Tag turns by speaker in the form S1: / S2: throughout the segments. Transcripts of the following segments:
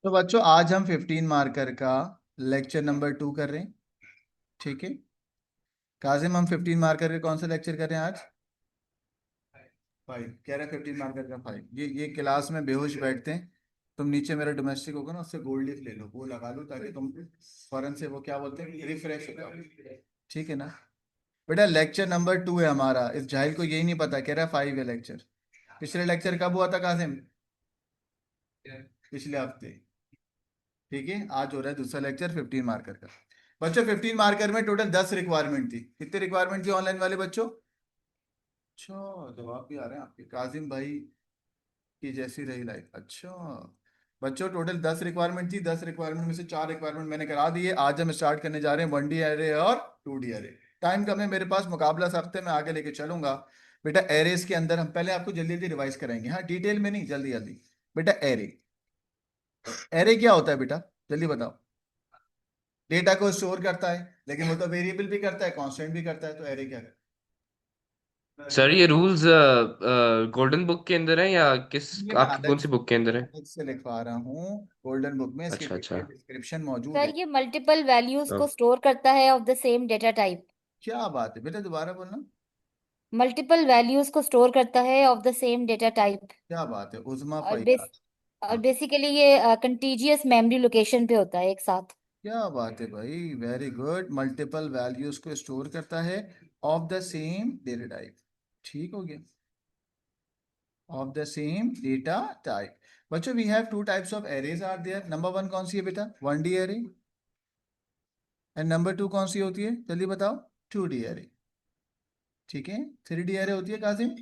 S1: तो बच्चों आज हम 15 मार्कर का लेक्चर नंबर 2 कर रहे हैं। ठीक है काजिम, हम 15 मार्कर के कौन सा लेक्चर कर रहे हैं आज? 5 कह रहे हैं, 15 मार्कर का 5। ये क्लास में बेहोश बैठते हैं। तुम नीचे मेरा डोमेस्टिक होगा ना, उससे गोल्ड लीफ ले लो, वो लगा लो ताकि तुम फौरन से वो क्या बोलते हैं, रिफ्रेश हो जाओ। ठीक है ना बेटा? लेक्चर नंबर 2 है हमारा। इस जाहिल को यही नहीं पता, कह रहा है 5 है लेक्चर। पिछले लेक्चर कब हुआ था काजिम? पिछले हफ्ते। ठीक है, आज हो रहा है दूसरा लेक्चर 15 मार्कर का। बच्चों 15 मार्कर में टोटल 10 रिक्वायरमेंट थी। कितनी रिक्वायरमेंट थी ऑनलाइन वाले बच्चों? अच्छा, जवाब भी आ रहे हैं आपके काजिम भाई की जैसी रही लाइफ। अच्छा बच्चों, टोटल 10 रिक्वायरमेंट थी। 10 रिक्वायरमेंट में से 4 रिक्वायरमेंट मैंने करा दी है। आज हम स्टार्ट करने जा रहे हैं 1D एरे और 2D एरे। टाइम कम है मेरे पास, मुकाबला सख्त है, मैं आगे लेके चलूंगा। बेटा एरेस के अंदर हम पहले आपको जल्दी जल्दी रिवाइज कराएंगे, हाँ डिटेल में नहीं, जल्दी जल्दी। बेटा एरे, एरे क्या होता है बेटा? जल्दी बताओ। डेटा को स्टोर करता है, लेकिन वो तो वेरिएबल भी करता है, कांस्टेंट भी करता है। तो एरे क्या करता
S2: सर ये रूल्स गोल्डन बुक के अंदर है या किस
S1: है? ये मैं
S2: आपकी कौन
S1: अलग
S2: सी बुक के अंदर है?
S1: अलग से लिखवा रहा हूँ। गोल्डन बुक में इसकी
S2: अच्छा अच्छा।
S1: डिटेल डिस्क्रिप्शन मौजूद
S3: सर
S1: है।
S3: ये मल्टीपल वैल्यूज
S2: तो
S3: को स्टोर करता है of the same data type.
S1: क्या बात है बेटा, दोबारा बोलना।
S3: मल्टीपल वैल्यूज को स्टोर करता है of the same data type.
S1: क्या बात है उजमा
S3: और
S1: फैयाज।
S3: और
S1: हाँ,
S3: बेसिकली ये कंटीजियस मेमोरी लोकेशन पे होता है एक साथ।
S1: क्या बात है भाई, वेरी गुड। मल्टीपल वैल्यूज को स्टोर करता है of the same data type. ठीक हो गया, of the same data type. बच्चों we have two types of arrays are there. Number 1 कौन सी है बेटा? 1D array. एंड नंबर 2 कौन सी होती है, जल्दी बताओ? 2D array. ठीक है, 3D एरे होती है काजिम।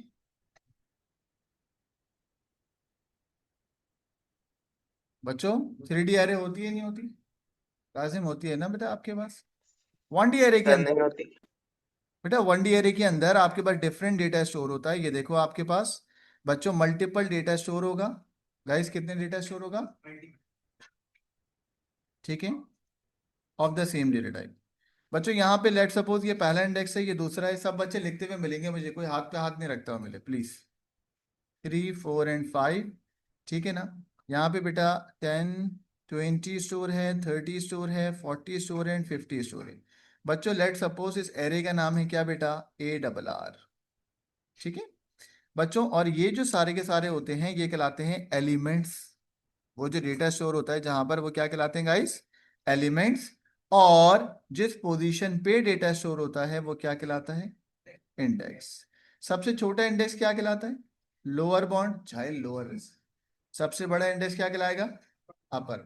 S1: बच्चों 3D एरे होती है नहीं होती? काजिम होती है ना बेटा आपके पास? 1D एरे के
S4: सर
S1: अंदर,
S4: नहीं होती।
S1: बेटा 1D एरे के अंदर आपके पास डिफरेंट डेटा स्टोर होता है। ये देखो आपके पास बच्चों मल्टीपल डेटा स्टोर होगा। गाइस कितने डेटा स्टोर होगा? ठीक है, of the same data type. बच्चों यहाँ पे लेट सपोज ये पहला इंडेक्स है, ये दूसरा है। सब बच्चे लिखते हुए मिलेंगे मुझे, कोई हाथ पे हाथ नहीं रखता हुआ मिले प्लीज। 3 4 एंड 5, ठीक है ना? यहाँ पे बेटा 10 20 स्टोर है, 30 स्टोर है, 40 स्टोर है एंड 50 स्टोर है। बच्चों लेट सपोज इस एरे का नाम है क्या बेटा? ARR। ठीक है बच्चों, और ये जो सारे के सारे होते हैं ये कहलाते हैं एलिमेंट्स। वो जो डेटा स्टोर होता है जहां पर, वो क्या कहलाते हैं गाइस? एलिमेंट्स। और जिस पोजीशन पे डेटा स्टोर होता है वो क्या कहलाता है? इंडेक्स। सबसे छोटा इंडेक्स क्या कहलाता है? लोअर बाउंड, चाहे लोअर। सबसे बड़ा इंडेक्स क्या कहलाएगा? अपर।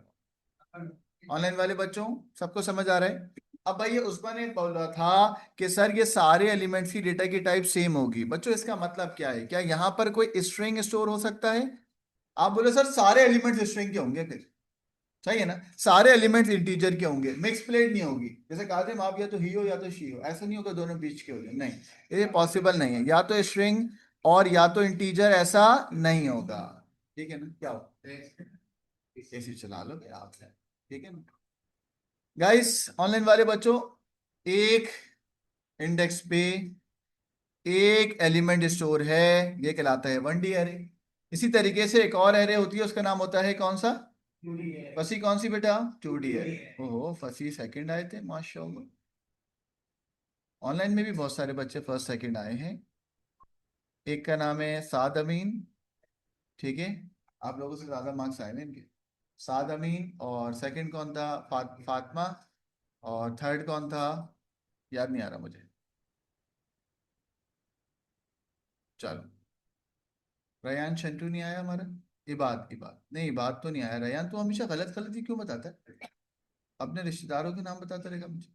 S1: ऑनलाइन वाले बच्चों सबको समझ आ रहा है? अब भाई ये उस्मान ने बोला था कि सर ये सारे एलिमेंट्स की डेटा की टाइप सेम होगी। बच्चों इसका मतलब क्या है? क्या यहाँ पर कोई स्ट्रिंग स्टोर हो सकता है? आप बोले सर सारे एलिमेंट्स स्ट्रिंग के होंगे फिर, सही है ना? सारे एलिमेंट्स इंटीजर के होंगे, मिक्स प्लेट नहीं होगी। जैसे काजिम आप या तो ही हो या तो शी हो, ऐसा नहीं होगा दोनों बीच के हो जाए, नहीं ये पॉसिबल नहीं है। या तो स्ट्रिंग और या तो इंटीजर, ऐसा नहीं होगा। ठीक है ना? क्या हो, ऐसे चला लो आप, ठीक है ना गाइस? ऑनलाइन वाले बच्चों, एक इंडेक्स पे एक एलिमेंट स्टोर है, ये कहलाता है 1D एरे। इसी तरीके से एक और एरे होती है, उसका नाम होता है कौन सा? फंसी कौन सी बेटा? 2D array. ओहो फंसी सेकंड आए थे, माशाल्लाह। ऑनलाइन में भी बहुत सारे बच्चे फर्स्ट सेकंड आए हैं। एक का नाम है साद अमीन। ठीक है, आप लोगों से ज्यादा मार्क्स आए हैं इनके। साद अमीन। और सेकंड कौन था? फातिमा। और थर्ड कौन था? याद नहीं आ रहा मुझे। चलो, रयान शंटू नहीं आया हमारा। इबाद, इबाद नहीं, इबाद तो नहीं आया। रयान तो हमेशा गलत गलत ही क्यों बताता है? अपने रिश्तेदारों के नाम बताता रहेगा मुझे।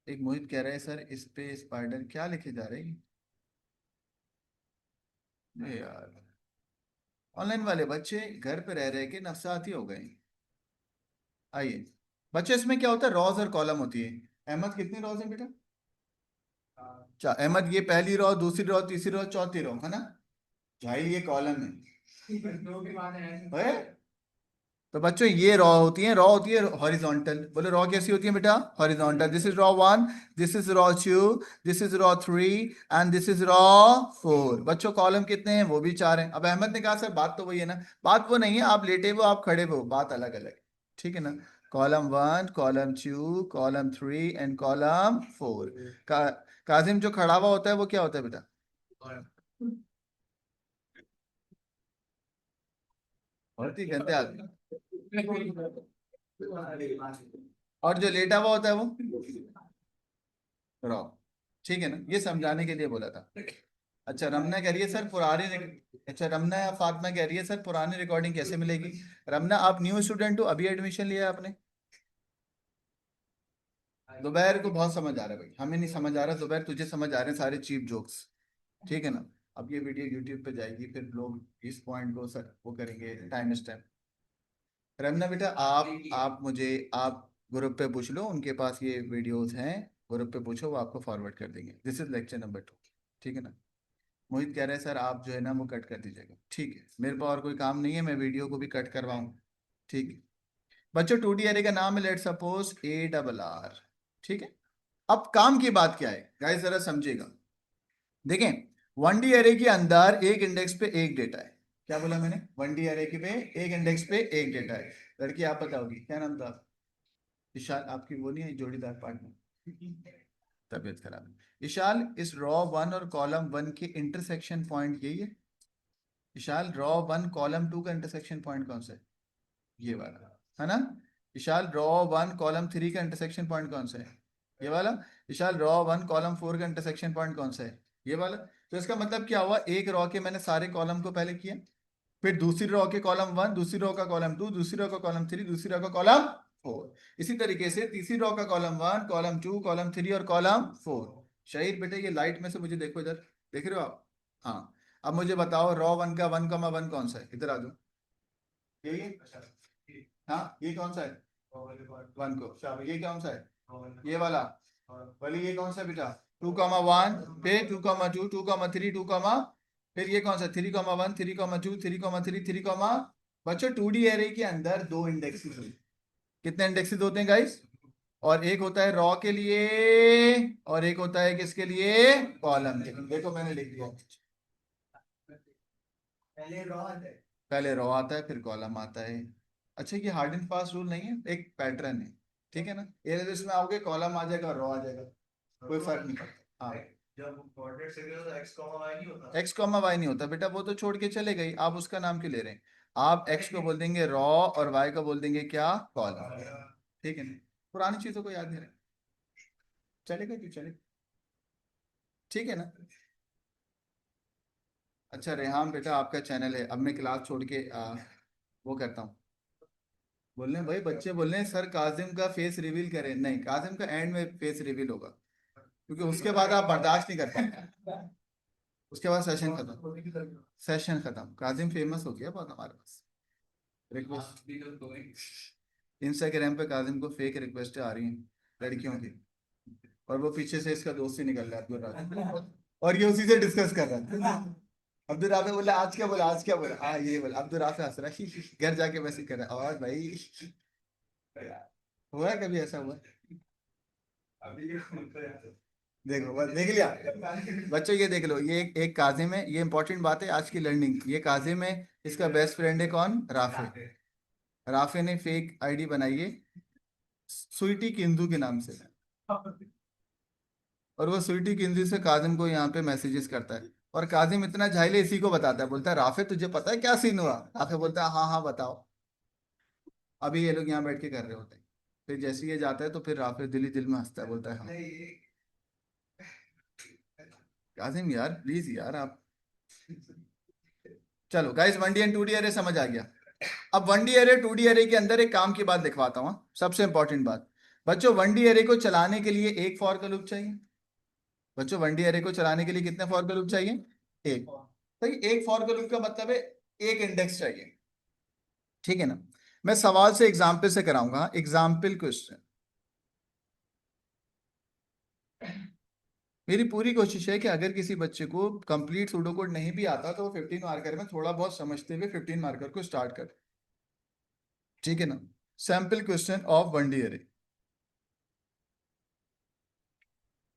S1: एक मोहित कह रहा है सर इस पे स्पाइडर क्या लिखे जा रहे हैं? अरे यार, ऑनलाइन वाले बच्चे घर पे रह रहे के नफसाती हो गए। आइए बच्चे, इसमें क्या होता है? रॉज और कॉलम होती है। अहमद कितनी रॉज है बेटा? अच्छा अहमद, ये पहली रो, दूसरी रो, तीसरी रो, चौथी रो है ना? जाहिल ये कॉलम है। ओए, तो बच्चों ये रॉ होती है हॉरिजॉन्टल। बोले रॉ कैसी होती है बेटा? Horizontal. This is raw 1, this is raw 2, this is raw 3 and this is raw 4। बच्चों कॉलम कितने हैं? वो भी 4 हैं। अब अहमद ने कहा सर बात तो वही है ना। बात वो नहीं है, आप लेटे हो आप खड़े हो, बात अलग अलग है, ठीक है ना। Column 1, column 2, column 3 and column 4। Kazim जो खड़ा हुआ होता है वो क्या होता है बेटा? बहुत ही गंदे आदमी। और जो लेटा हुआ होता है वो रॉ। ठीक है ना, ये समझाने के लिए बोला था। अच्छा रमना कह रही है सर पुरानी अच्छा रमना या फातिमा कह रही है सर पुरानी रिकॉर्डिंग कैसे मिलेगी? रमना आप न्यू स्टूडेंट हो, अभी एडमिशन लिया है आपने? जुबैर को बहुत समझ आ रहा है भाई, हमें नहीं समझ आ रहा। जुबैर तुझे समझ आ रहे हैं सारे चीप जोक्स, ठीक है ना। अब ये वीडियो यूट्यूब पे जाएगी, फिर लोग इस पॉइंट को सर वो करेंगे टाइम स्टैम्प। रमना बेटा आप मुझे आप ग्रुप पे पूछ लो, उनके पास ये वीडियोस हैं, ग्रुप पे पूछो वो आपको फॉरवर्ड कर देंगे। दिस इज लेक्चर नंबर 2, ठीक है ना। मोहित कह रहे हैं सर आप जो है ना वो कट कर दीजिएगा, ठीक है। मेरे पास और कोई काम नहीं है, मैं वीडियो को भी कट करवाऊँ, ठीक है। बच्चों 2D एरे का नाम है लेट सपोज ARR, ठीक है। अब काम की बात क्या है गाइस, जरा समझिएगा। देखें 1D एरे के अंदर एक इंडेक्स पे एक डेटा है। क्या बोला मैंने? 1D एरे के पे एक इंडेक्स पे एक डेटा है। लड़की आप बताओगी क्या नाम था? इशाल आपकी वो नहीं है जोड़ीदार पार्टनर? तबीयत खराब है। इशाल इस रॉ 1 और कॉलम 1 के इंटरसेक्शन पॉइंट यही है। विशाल रॉ 1 कॉलम 2 का इंटरसेक्शन पॉइंट कौन सा है? ये वाला है ना। विशाल रॉ 1 कॉलम 3 का इंटरसेक्शन पॉइंट कौन सा है? ये वाला। विशाल रॉ 1 कॉलम 4 का इंटरसेक्शन पॉइंट कौन सा है? ये वाला। तो इसका मतलब क्या हुआ, एक रॉ के मैंने सारे कॉलम को पहले किया, फिर दूसरी रॉ के कॉलम 1, दूसरी रॉ का कॉलम 2, दूसरी रॉ का कॉलम 3, दूसरी रॉ का कॉलम 4। इसी तरीके से तीसरी रॉ का कॉलम 1, कॉलम 2, कॉलम 3 और कॉलम 4। शहीद बेटे ये लाइट में से मुझे देखो इधर, देख रहे हो आप? हाँ। अब मुझे बताओ रॉ 1 का 1,1 कौन सा है? इधर आ जाओ। यही है? हाँ ये कौन सा है? 1 को शाबाश। ये कौन सा है? ये वाला। बोले ये कौन सा बेटा? 2,1, फिर 2,2, 2,3, 2, फिर ये कौन सा? 3,1, 3,2, 3,3, 3, बच्चों 2D एरे के अंदर दो इंडेक्सेस होते हैं। कितने इंडेक्सेस होते हैं गाइस? और एक होता है रॉ के लिए और एक होता है किसके लिए? कॉलम के लिए। देखो मैंने लिख दिया, पहले रॉ आता है फिर कॉलम आता है। अच्छा ये हार्ड एंड फास्ट रूल नहीं है, एक पैटर्न है, ठीक है ना। ये इसमें आओगे कॉलम आ जाएगा रॉ आ जाएगा, कोई फर्क नहीं पड़ता। हाँ
S4: जब कोऑर्डिनेट से तो एक्स कॉमा वाई नहीं होता।
S1: एक्स कॉमा वाई नहीं होता बेटा, वो तो छोड़ के चले गई, आप उसका नाम क्यों ले रहे हैं? आप एक्स को बोल देंगे रॉ और वाई को बोल देंगे क्या? कॉलम, ठीक है ना। पुरानी चीजों को याद नहीं रहे, चलेगा क्यों चलेगा, ठीक है ना। अच्छा रेहान बेटा आपका चैनल है, अब मैं क्लास छोड़ के वो करता हूँ। बोल रहे हैं भाई बच्चे बोल रहे हैं सर काजिम का फेस रिवील करें। नहीं, काजिम का एंड में फेस रिवील होगा, क्योंकि उसके बाद आप बर्दाश्त नहीं कर पाएंगे, उसके बाद सेशन खत्म, सेशन खत्म। काजिम फेमस हो गया बहुत हमारे पास। रिक्वेस्ट इंस्टाग्राम पे काजिम को फेक रिक्वेस्ट आ रही हैं लड़कियों की, और वो पीछे से इसका दोस्त ही निकल रहा है अब्दुल राजा, और ये उसी से डिस्कस कर रहा है। अब्दुल राफे बोला आज क्या बोला, आज क्या बोला, हाँ ये बोला। अब्दुल राफे हंस रहा है, घर जाके मैसेज कर रहा है। और भाई हुआ है कभी ऐसा हुआ? देखो बस देख लिया बच्चों, ये देख लो, ये एक काजिम है, ये इंपॉर्टेंट बात है आज की लर्निंग। ये काजिम है, इसका बेस्ट फ्रेंड है कौन? राफे। राफे ने फेक आईडी बनाई है स्वीटी किंदू के नाम से, और वो स्वीटी किंदू से काजिम को यहाँ पे मैसेजेस करता है। और काजिम इतना झाइले इसी को बताता है, बोलता है राफे तुझे पता है क्या सीन हुआ? राफे बोलता है हाँ हाँ बताओ। अभी ये लोग यहाँ बैठ के कर रहे होते हैं, फिर जैसे ये जाता है तो फिर राफे दिल ही दिल में हंसता है, बोलता है हाँ। काजिम यार प्लीज यार आप। चलो guys 1D and 2D array समझ आ गया। अब 1D एरे 2D एरे के अंदर एक काम की बात दिखवाता हूँ, सबसे इंपॉर्टेंट बात। बच्चों 1D एरे को चलाने के लिए एक फॉर का लूप चाहिए। बच्चों 1D एरे को चलाने के लिए कितने फॉर का लूप चाहिए? एक। तो एक फॉर का लूप का मतलब है एक इंडेक्स चाहिए, ठीक है ना। मैं सवाल से एग्जाम्पल से कराऊंगा, एग्जाम्पल क्वेश्चन। मेरी पूरी कोशिश है कि अगर किसी बच्चे को कंप्लीट सूडो कोड नहीं भी आता तो वो 15 मार्कर में थोड़ा बहुत समझते हुए 15 मार्कर को स्टार्ट कर। ठीक है ना, sample question of 1D array.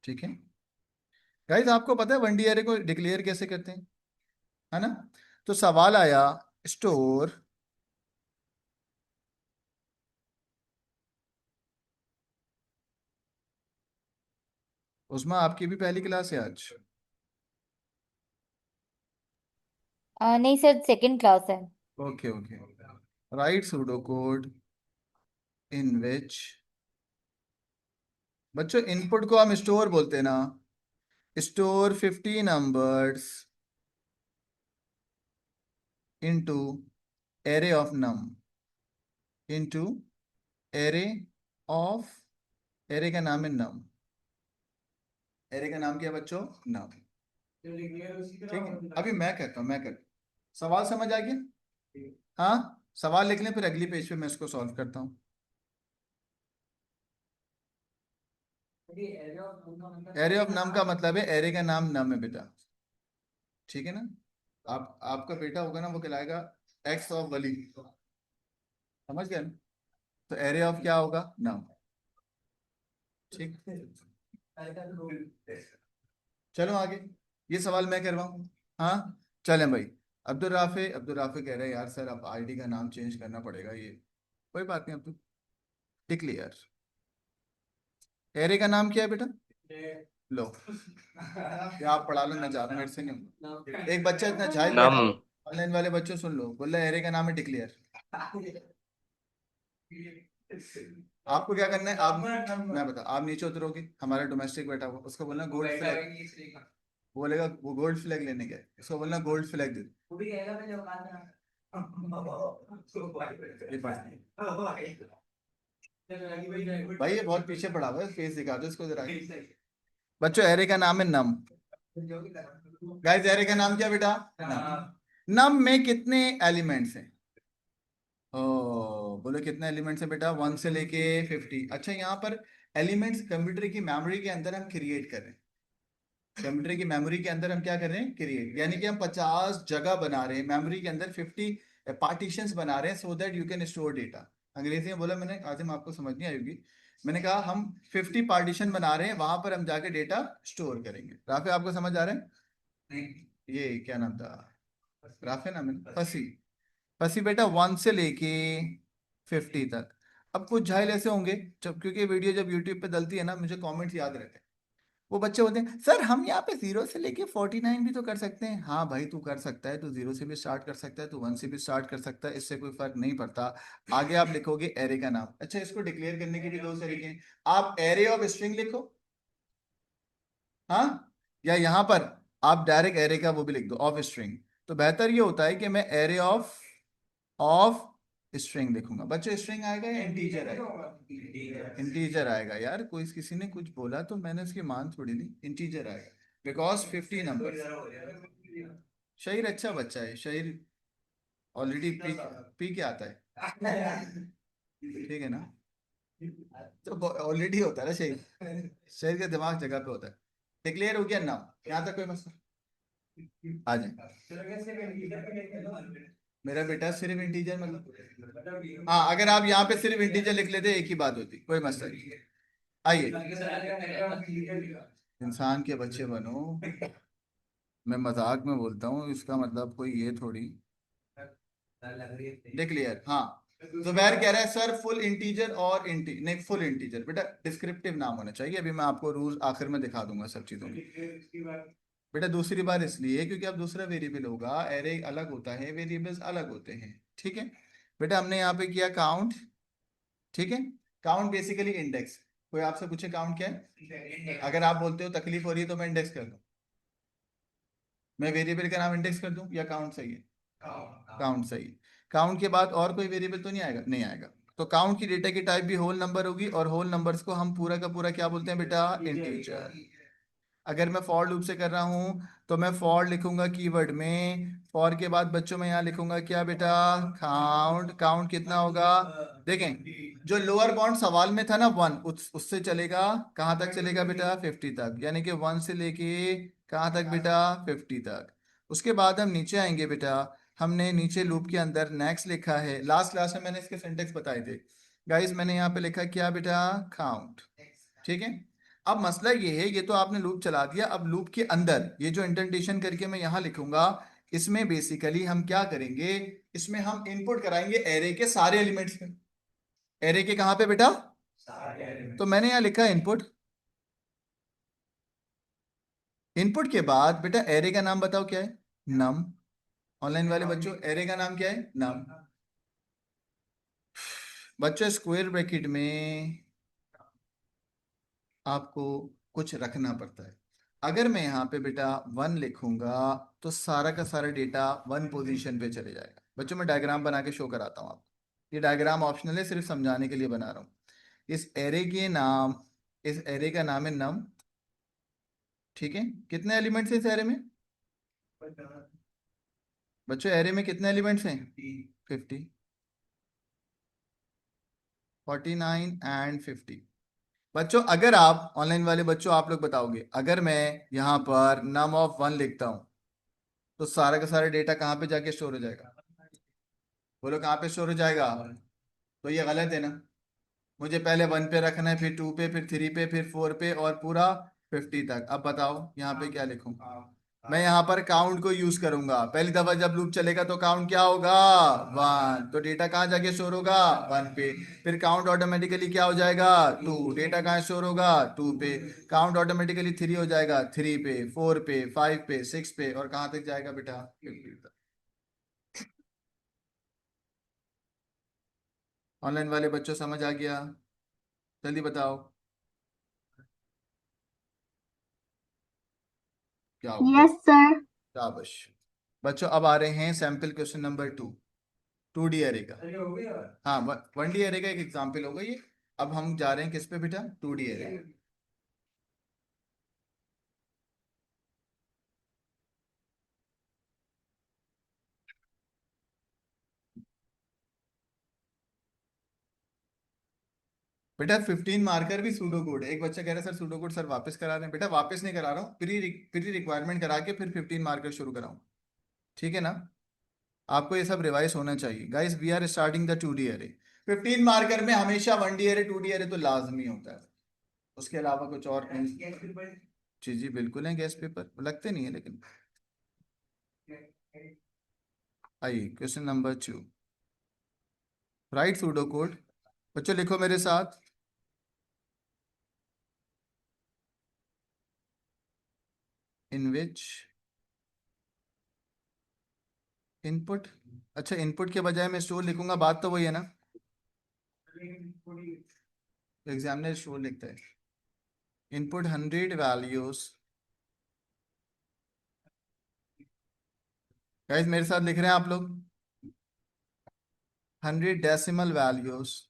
S1: ठीक है गाइस, आपको पता है 1D एरे को डिक्लेयर कैसे करते हैं, है ना? तो सवाल आया स्टोर उसमें, आपकी भी पहली क्लास है आज?
S3: नहीं सर, सेकंड क्लास है।
S1: Okay okay, write pseudo code in which, बच्चों इनपुट को हम स्टोर बोलते हैं ना, store 50 numbers into array of num, into array of, array का नाम है नम, एरे का नाम क्या है बच्चों? नम। ठीक है, अभी मैं करता हूँ, मैं करता हूँ। सवाल समझ आ गया? हाँ, सवाल लिख लें, फिर अगली पेज पे मैं इसको सॉल्व करता हूँ। एरे ऑफ नम का मतलब है एरे का नाम नम है बेटा, ठीक है ना? आपका बेटा होगा ना, वो कहलाएगा एक्स ऑफ वली, समझ गए ना? तो एरे ऑफ क्या होगा? नम। ठीक, चलो आगे, ये सवाल मैं करवाऊँ? हाँ, चलें भाई। अब्दुल राफे कह रहे हैं यार सर अब आईडी का नाम चेंज करना पड़ेगा, ये कोई बात नहीं, अब्दुल डिक्लेयर। एरे का नाम क्या है बेटा? लो, ये आप पढ़ा लो, मैं जा रहा हूँ, मेरे से नहीं। एक बच्चा इतना झाइल बैठा,
S2: नम
S1: ऑनलाइन वाले बच्चों सुन लो, बोल रहा है एरे का नाम है डिक्लेयर। आपको क्या करना है, आप, मैं बता, आप नीचे उतरोगे, हमारा डोमेस्टिक बैठा हुआ, उसको बोलना गोल्ड फ्लैग, बोलेगा वो गोल्ड फ्लैग लेने गए, उसको बोलना गोल्ड फ्लैग दे दो। ये बात नहीं। भाई ये बहुत पीछे पड़ा हुआ है, फेस दिखा दो इसको जरा। बच्चों एरे का नाम है नम। गाइस एरे का नाम क्या बेटा? नम। नम में कितने एलिमेंट्स हैं? ओ, बोलो कितने एलिमेंट्स हैं बेटा? 1 से लेके 50। अच्छा, यहाँ पर एलिमेंट्स कंप्यूटर की मेमोरी के अंदर हम क्रिएट कर रहे हैं, कंप्यूटर की मेमोरी के अंदर हम क्या कर रहे हैं? क्रिएट, यानी कि हम 50 जगह बना रहे हैं मेमोरी के अंदर, 50 पार्टीशंस बना रहे हैं so that you can store data. अंग्रेजी में बोला मैंने, आज हम आपको समझ नहीं आएगी, मैंने कहा हम 50 पार्टीशन बना रहे हैं, वहां पर हम जाके डेटा स्टोर करेंगे। राफे आपको समझ आ रहा है? ये क्या नाम था? राफे नाम है? फसी। फसी बेटा 1 से लेके 50 तक। अब कुछ झाइल ऐसे होंगे, जब क्योंकि वीडियो जब यूट्यूब पे डलती है ना, मुझे कमेंट्स याद रहते हैं, वो बच्चे बोलते हैं सर हम यहाँ पे 0 से लेके 49 भी तो कर सकते हैं। हाँ भाई तू कर सकता है, तू 0 से भी स्टार्ट कर सकता है, तू 1 से भी स्टार्ट कर सकता है, इससे कोई फर्क नहीं पड़ता। आगे आप लिखोगे एरे का नाम। अच्छा, इसको डिक्लेयर करने के भी दो तरीके हैं, आप एरे ऑफ स्ट्रिंग लिखो, हाँ, या यहाँ पर आप डायरेक्ट एरे का वो भी लिख दो, ऑफ स्ट्रिंग। तो बेहतर ये होता है कि मैं एरे ऑफ स्ट्रिंग लिखूंगा। बच्चों स्ट्रिंग आएगा या इंटीजर आएगा? इंटीजर आएगा यार, कोई किसी ने कुछ बोला तो मैंने उसकी मान थोड़ी ली, इंटीजर आएगा बिकॉज 50 नंबर। शहीर अच्छा बच्चा है, शहीर ऑलरेडी पी के आता है, ठीक है ना? तो ऑलरेडी होता है ना शहीर, शहीर का दिमाग जगह पे होता है। डिक्लेयर हो गया नाम, यहाँ तक कोई मसला? आ जाए, मेरा बेटा सिर्फ इंटीजर मतलब, हाँ अगर आप यहाँ पे सिर्फ इंटीजर लिख लेते एक ही बात होती, कोई मसला नहीं। आइए, इंसान के बच्चे बनो, मैं मजाक में बोलता हूँ, इसका मतलब कोई ये थोड़ी। डिक्लेयर, हाँ, जुबैर कह रहा है सर फुल इंटीजर और नहीं फुल इंटीजर बेटा डिस्क्रिप्टिव नाम होना चाहिए। अभी मैं आपको रूल आखिर में दिखा दूंगा सब चीजों में। बेटा दूसरी बार इसलिए क्योंकि अब दूसरा वेरिएबल होगा, एरे अलग होता है, वेरिएबल्स अलग होते हैं, ठीक है? बेटा हमने यहाँ पे किया काउंट, ठीक है? Count basically index. कोई आपसे पूछे काउंट क्या है, अगर आप बोलते हो तकलीफ हो रही है तो मैं इंडेक्स कर दूं, मैं वेरिएबल का नाम इंडेक्स कर दूं, या काउंट सही है? काउंट सही है। काउंट के बाद और कोई वेरिएबल तो नहीं आएगा? नहीं आएगा। तो काउंट की डेटा की टाइप भी होल नंबर होगी, और होल नंबर्स को हम पूरा का पूरा क्या बोलते हैं बेटा? इंटीजर। अगर मैं फॉर लूप से कर रहा हूं तो मैं फॉर लिखूंगा कीवर्ड में, फॉर के बाद बच्चों में यहाँ लिखूंगा क्या बेटा? काउंट। काउंट कितना होगा? देखें, जो लोअर बाउंड सवाल में था ना 1, उससे चलेगा कहाँ तक चलेगा बेटा? 50 तक, यानी कि 1 से लेके कहाँ तक बेटा? 50 तक। उसके बाद हम नीचे आएंगे बेटा, हमने नीचे लूप के अंदर नेक्स्ट लिखा है, लास्ट क्लास में मैंने इसके सिंटेक्स बताए थे गाइस। मैंने यहाँ पे लिखा क्या बेटा, काउंट। ठीक है, अब मसला ये है, ये तो आपने लूप चला दिया, अब लूप के अंदर ये जो इंडेंटेशन करके मैं यहाँ लिखूंगा, इसमें बेसिकली हम क्या करेंगे, इसमें हम इनपुट कराएंगे एरे के सारे एलिमेंट्स में। एरे के कहाँ पे बेटा, तो मैंने यहाँ लिखा इनपुट। इनपुट के बाद बेटा एरे का नाम बताओ क्या है, नम। ऑनलाइन वाले बच्चों एरे का नाम क्या है, नम। बच्चों स्क्वायर ब्रैकेट में आपको कुछ रखना पड़ता है। अगर मैं यहाँ पे बेटा 1 लिखूंगा तो सारा का सारा डेटा 1 पोजीशन पे चले जाएगा। बच्चों मैं डायग्राम बना के शो कराता हूँ आपको, ये डायग्राम ऑप्शनल है, सिर्फ समझाने के लिए बना रहा हूँ। इस एरे का नाम है नम। ठीक है, कितने एलिमेंट्स हैं इस एरे में बच्चों, एरे में कितने एलिमेंट्स हैं, 50, 49 एंड 50। बच्चों अगर आप ऑनलाइन वाले बच्चों आप लोग बताओगे, अगर मैं यहाँ पर नम ऑफ 1 लिखता हूँ तो सारा का सारा डेटा कहाँ पे जाके स्टोर हो जाएगा, बोलो कहाँ पे स्टोर हो जाएगा। तो ये गलत है ना, मुझे पहले 1 पे रखना है, फिर 2 पे, फिर 3 पे, फिर 4 पे और पूरा 50 तक। अब बताओ यहाँ पे क्या लिखूं, मैं यहाँ पर काउंट को यूज करूंगा। पहली दफा जब लूप चलेगा तो काउंट क्या होगा, 1। तो डेटा कहाँ जाके स्टोर होगा, 1 पे। फिर काउंट ऑटोमेटिकली क्या हो जाएगा, 2। डेटा कहाँ स्टोर होगा, 2 पे। काउंट ऑटोमेटिकली 3 हो जाएगा, 3 पे, 4 पे, 5 पे, 6 पे, और कहाँ तक जाएगा बेटा, 50 तक। ऑनलाइन वाले बच्चों समझ आ गया, जल्दी बताओ क्या होगा।
S5: Yes sir.
S1: शाबाश। बच्चों अब आ रहे हैं sample question number 2D array का। हाँ 1D एरे का एक एग्जाम्पल होगा ये। अब हम जा रहे हैं किस पे बेटा, 2D एरे। बेटा 15 मार्कर भी सूडो कोड है। एक बच्चा कह रहा है सर सूडो कोड सर वापस करा रहे हैं। बेटा वापस नहीं करा रहा हूँ, प्री रिक्वायरमेंट करा के फिर 15 मार्कर शुरू कराऊँ। ठीक है ना, आपको ये सब रिवाइज होना चाहिए guys. We are starting the 2D array. 15 marker में हमेशा 1D एरे 2D एरे तो लाजमी होता है, उसके अलावा कुछ और नहीं। जी जी बिल्कुल है, गैस पेपर लगते नहीं है लेकिन। आइए question number 2, right pseudo code. बच्चों लिखो मेरे साथ, इन विच इनपुट। अच्छा इनपुट के बजाय मैं स्टोर लिखूंगा, बात तो वही है ना, एग्जामिनर स्टोर लिखता है। इनपुट 100 वैल्यूज, गाइस मेरे साथ लिख रहे हैं आप लोग, 100 decimal values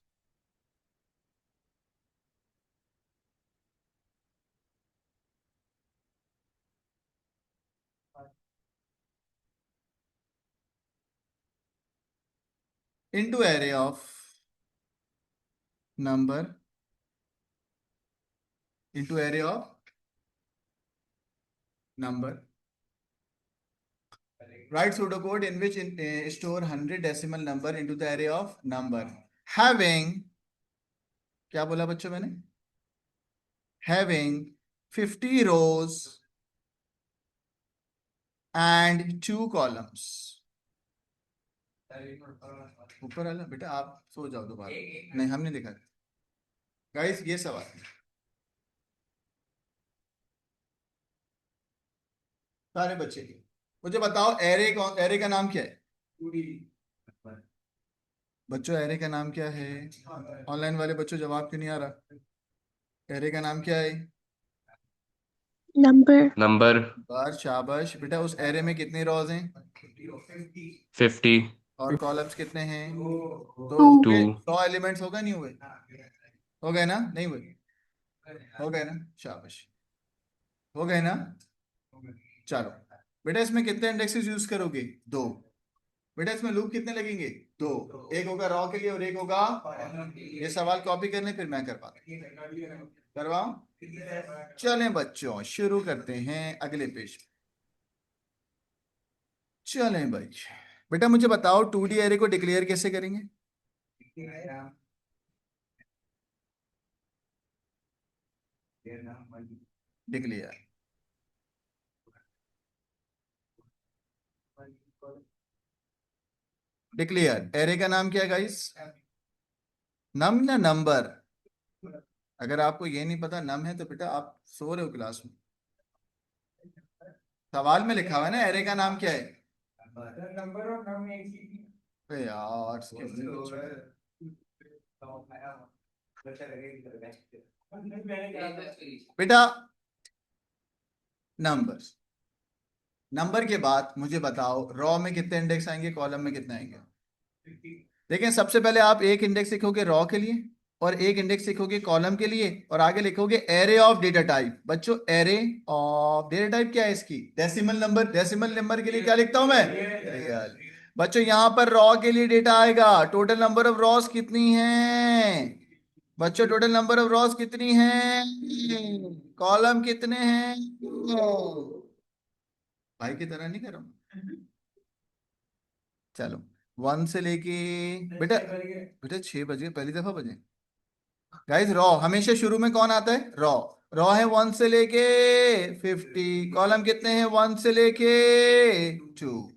S1: into array of number, into array of number. Write pseudocode in which store 100 decimal number into the array of number having, क्या बोला बच्चों मैंने, having 50 rows and 2 columns. ऊपर वाला बेटा आप सो जाओ दोबारा, नहीं हमने देखा। गाइस ये सवाल सारे बच्चे के, मुझे बताओ एरे का नाम क्या है बच्चों, एरे का नाम क्या है। ऑनलाइन वाले बच्चों जवाब क्यों नहीं आ रहा, एरे का नाम क्या है,
S5: नंबर।
S2: नंबर
S1: बार। शाबाश बेटा, उस एरे में कितने रोज हैं,
S2: 50
S1: और कॉलम्स कितने हैं, तो
S5: 2।
S1: उसके
S2: 2
S1: 100 एलिमेंट्स होगा नहीं हुए, हो गए ना, नहीं हुए, हो गए ना, शाबाश हो गए ना। चलो बेटा इसमें कितने इंडेक्सेस यूज करोगे, 2। बेटा इसमें लूप कितने लगेंगे, 2। एक होगा रॉ के लिए और एक होगा, ये सवाल कॉपी करने फिर मैं करवाऊं। चलें बच्चों शुरू करते हैं अगले पेज। चलें भाई बेटा मुझे बताओ 2D एरे को डिक्लेयर कैसे करेंगे? डिक्लेयर डिक्लेयर एरे का नाम क्या है गाइस? नम ना नंबर? अगर आपको ये नहीं पता नम है तो बेटा आप सो रहे हो क्लास में। सवाल में लिखा हुआ है ना एरे का नाम क्या है।
S4: नंबर और नम एक ही
S1: अरे यार बेटा नंबर्स, नंबर के बाद मुझे बताओ रॉ में कितने इंडेक्स आएंगे, कॉलम में कितने आएंगे? देखें सबसे पहले आप एक इंडेक्स लिखोगे रॉ के लिए और एक इंडेक्स लिखोगे कॉलम के लिए और आगे लिखोगे एरे ऑफ डेटा टाइप। बच्चों एरे ऑफ डेटा टाइप क्या है इसकी? Decimal number. डेसिमल नंबर के लिए क्या लिखता हूं मैं? रियल। बच्चों यहां पर रॉ के लिए डेटा आएगा, टोटल नंबर ऑफ रॉस कितनी है? बच्चों टोटल नंबर ऑफ रॉस कितनी है? कॉलम कितने हैं? भाई की तरह नहीं कर रहा हूं। चलो 1 से लेके बेटा, बेटा 6 बजे पहली दफा बजे। गाइस रॉ हमेशा शुरू में कौन आता है? रॉ। रॉ है 1 से लेके 50। कॉलम कितने हैं? 1 से लेके 2।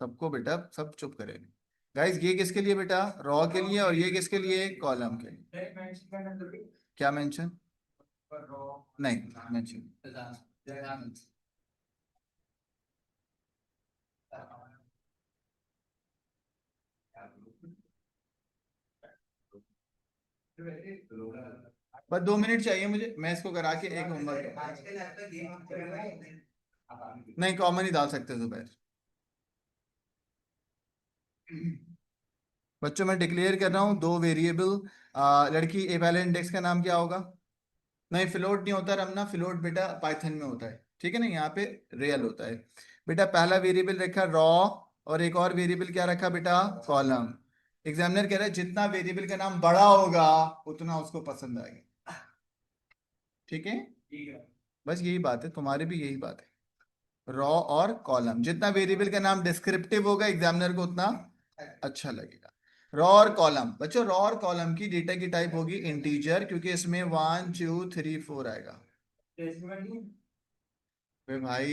S1: सबको बेटा सब चुप करें। गाइस ये किसके लिए बेटा? रॉ के लिए। और ये किसके लिए? कॉलम के लिए। क्या मेंशन? नहीं मेंशन। बस 2 मिनट चाहिए मुझे, मैं इसको करा के एक होमवर्क। नहीं कॉमन ही डाल सकते दोपहर। बच्चों मैं डिक्लेयर कर रहा हूँ 2 वेरिएबल। लड़की ए पहले इंडेक्स का नाम क्या होगा? नहीं फ्लोट नहीं होता रमना, फ्लोट बेटा पाइथन में होता है, ठीक है ना, यहाँ पे रियल होता है। बेटा पहला वेरिएबल रखा रॉ और एक और वेरिएबल क्या रखा बेटा? कॉलम। एग्जामिनर कह रहा है जितना वेरिएबल का नाम बड़ा होगा उतना उसको पसंद आएगा। ठीक है, बस यही बात है, तुम्हारी भी यही बात है। रॉ और कॉलम, जितना वेरिएबल का नाम डिस्क्रिप्टिव होगा एग्जामिनर को उतना अच्छा लगेगा। रॉ और कॉलम, बच्चों रॉ और कॉलम की डेटा की टाइप होगी इंटीजर, क्योंकि इसमें 1 2 3 4 आएगा। भाई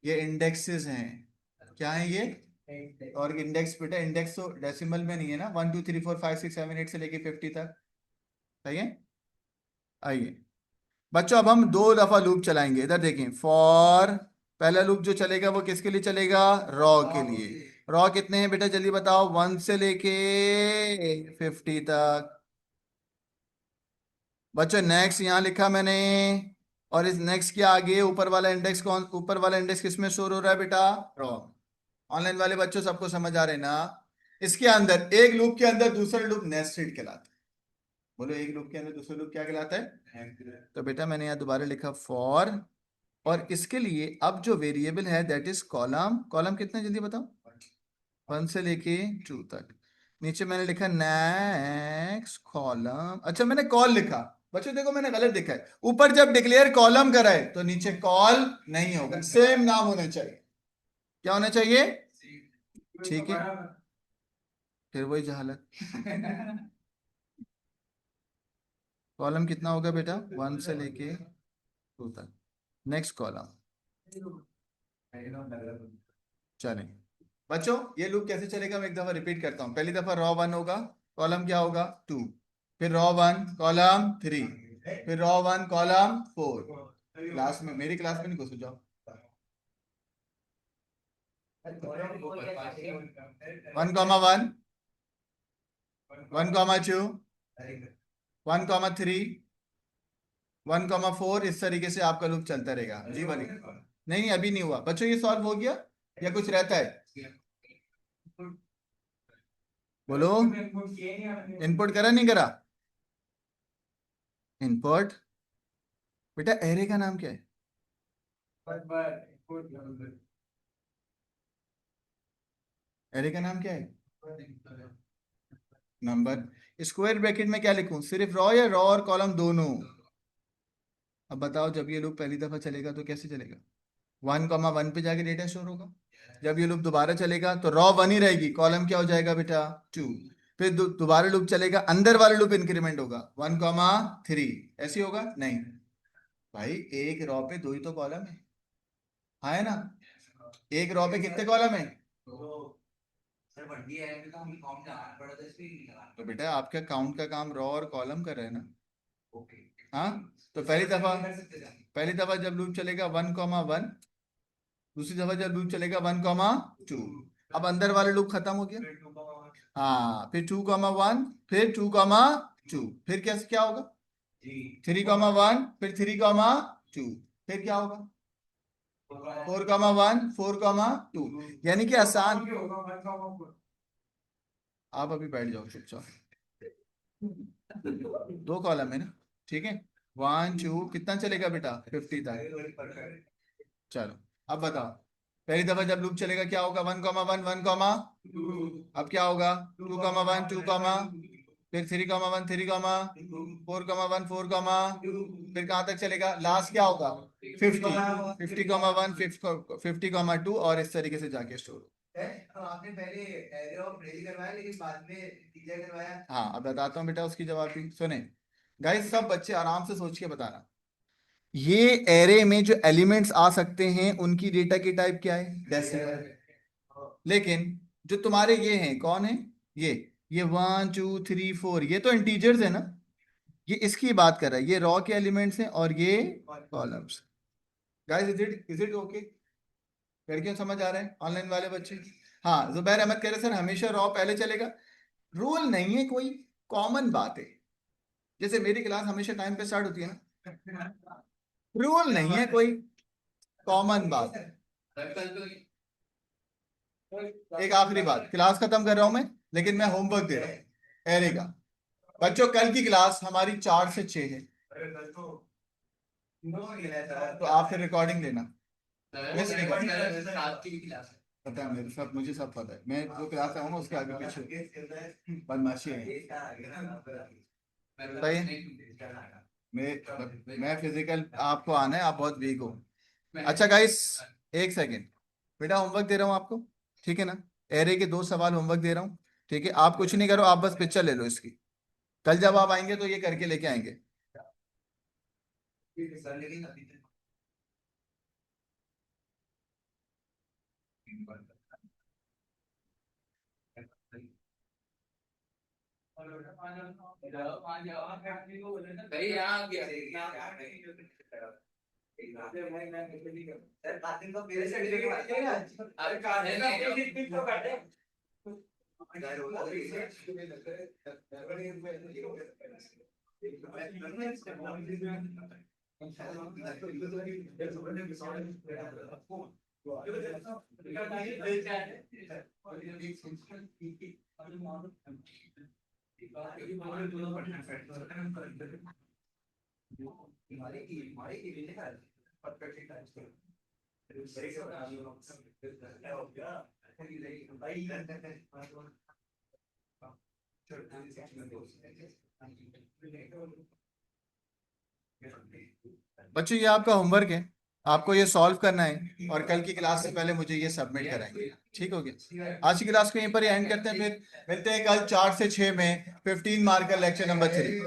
S1: ये इंडेक्सेस हैं, क्या है ये? और इंडेक्स बेटा इंडेक्स तो डेसिमल में नहीं है ना, 1 2 3 4 5 6 7 8 से लेके 50 तक। सही है। आइए बच्चों अब हम 2 दफा लूप चलाएंगे। इधर देखें, फॉर पहला लूप जो चलेगा वो किसके लिए चलेगा? रॉ के लिए। रॉ कितने हैं बेटा जल्दी बताओ? 1 से लेके 50 तक। बच्चों नेक्स्ट यहां लिखा मैंने, और इस नेक्स्ट के आगे ऊपर वाला इंडेक्स कौन? ऊपर वाला इंडेक्स किसमें शोर हो रहा है बेटा? रॉ। ऑनलाइन वाले बच्चों सबको समझ आ रहे हैं ना? इसके अंदर एक लूप के अंदर दूसरा लूप नेस्टेड कहलाता है। बोलो एक लूप के अंदर दूसरा लूप क्या कहलाता है? तो बेटा मैंने यहाँ दोबारा लिखा फॉर, और इसके लिए अब जो वेरिएबल है दैट इज कॉलम। कॉलम कितने जल्दी बताओ? 1 से लेके 2 तक। नीचे मैंने लिखा नेक्स्ट कॉलम। अच्छा मैंने कॉल लिखा, बच्चों देखो मैंने गलत लिखा है। ऊपर जब डिक्लेयर कॉलम करा है तो नीचे कॉल नहीं होगा, सेम नाम होना चाहिए। क्या होना चाहिए? ठीक है, फिर वही जहालत। कॉलम कितना होगा बेटा? 1 से लेके 2 तक। Next column. चलें बच्चों ये लूप कैसे चलेगा मैं एक दफा रिपीट करता हूँ। पहली दफा रॉ 1 होगा, कॉलम क्या होगा? 2, फिर रॉ 1 कॉलम 3, फिर रॉ 1 कॉलम 4। क्लास में, मेरी क्लास में नहीं घुस जाओ। 1 कॉमा 1, 1 कॉमा 2, 1 कॉमा 3, 1 कॉमा 4, इस तरीके से आपका लूप चलता रहेगा। जी वाली नहीं नहीं अभी नहीं हुआ बच्चों, ये सॉल्व हो गया या कुछ रहता है? बोलो इनपुट करा नहीं करा? इनपुट बेटा एरे का नाम क्या है? एरे का नाम क्या है? नंबर। स्क्वायर ब्रैकेट में क्या लिखूं? सिर्फ रॉ या रॉ और कॉलम दोनों? अब बताओ जब ये लूप पहली दफा चलेगा तो कैसे चलेगा? 1,1 पे जाके डेटा स्टोर होगा। जब ये लूप दोबारा चलेगा तो रॉ 1 ही रहेगी, कॉलम क्या हो जाएगा बेटा 2। फिर दोबारा लूप चलेगा, अंदर वाला लूप इंक्रीमेंट होगा 1,3, ऐसे होगा नहीं भाई, एक रॉ पे 2 ही तो कॉलम है, हाँ है ना, एक रॉ पे कितने कॉलम है? तो बेटा आपका काउंट का काम रॉ और कॉलम कर रहे हैं ना। हाँ, तो पहली दफा जब लूप चलेगा 1,1, दूसरी दफा जब लूप चलेगा 1,2, अब अंदर वाला लूप खत्म हो गया। हाँ, फिर 2,1, फिर 2,2, फिर क्या क्या होगा 3,1, फिर 3,2, फिर क्या होगा 4,1, 4,2। यानी कि आसान। आप अभी बैठ जाओ चुपचाप, 2 कॉलम है ना, ठीक है। 1 2 कितना चलेगा बेटा 50 तक। चलो अब बताओ, पहली दफा जब लूप चलेगा क्या होगा 1,1 1, अब क्या होगा 2,1 2, फिर 3,1 3, 4,1 4, फिर कहाँ तक चलेगा, लास्ट क्या होगा 50 50,1 50,2, और इस तरीके से जाके स्टोर।
S4: आपने पहले एरे ऑफ रेंज करवाया लेकिन बाद में टीचर करवाया।
S1: हाँ अब बताता हूँ बेटा उसकी जवाब भी सुने। गाइस सब बच्चे आराम से सोच के बताना, ये एरे में जो एलिमेंट्स आ सकते हैं उनकी डेटा की टाइप क्या है, डेसिमल। लेकिन जो तुम्हारे ये हैं कौन है, ये 1 2 3 4 ये तो इंटीजर्स है ना, ये इसकी बात कर रहा है, ये रॉ के एलिमेंट्स हैं और ये columns. Guys is it okay, लड़कियों समझ आ रहा है, ऑनलाइन वाले बच्चे। हाँ जुबैर अहमद कह रहे सर हमेशा रॉ पहले चलेगा, रूल नहीं है कोई, कॉमन बात है। जैसे मेरी क्लास हमेशा टाइम पे स्टार्ट होती है ना, रूल नहीं है कोई, कॉमन बात। एक आखिरी बात, क्लास खत्म कर रहा हूं मैं, लेकिन मैं होमवर्क दे रहा हूं एरे का। बच्चों कल की क्लास हमारी 4 से 6 है, तो आप फिर रिकॉर्डिंग लेना, मिस नहीं करना। पता है मेरे सब, मुझे सब पता है, मैं जो क्लास आऊंगा उसके आगे पीछे बदमाशी है। सही है? मैं फिजिकल, आपको आना है, आप बहुत वीक हो। अच्छा गाइस एक सेकेंड, बेटा होमवर्क दे रहा हूँ आपको, ठीक है ना, एरे के 2 सवाल होमवर्क दे रहा हूँ, ठीक है। आप कुछ नहीं करो, आप बस पिक्चर ले लो इसकी, कल जब आप आएंगे तो ये करके लेके आएंगे। बच्चों ये आपका होमवर्क है, आपको ये सॉल्व करना है और कल की क्लास से पहले मुझे ये सबमिट कराएंगे, ठीक हो गया। आज की क्लास को यहीं पर एंड करते हैं, फिर मिलते हैं कल 4 से 6 में 15 मार्क का लेक्चर नंबर 3।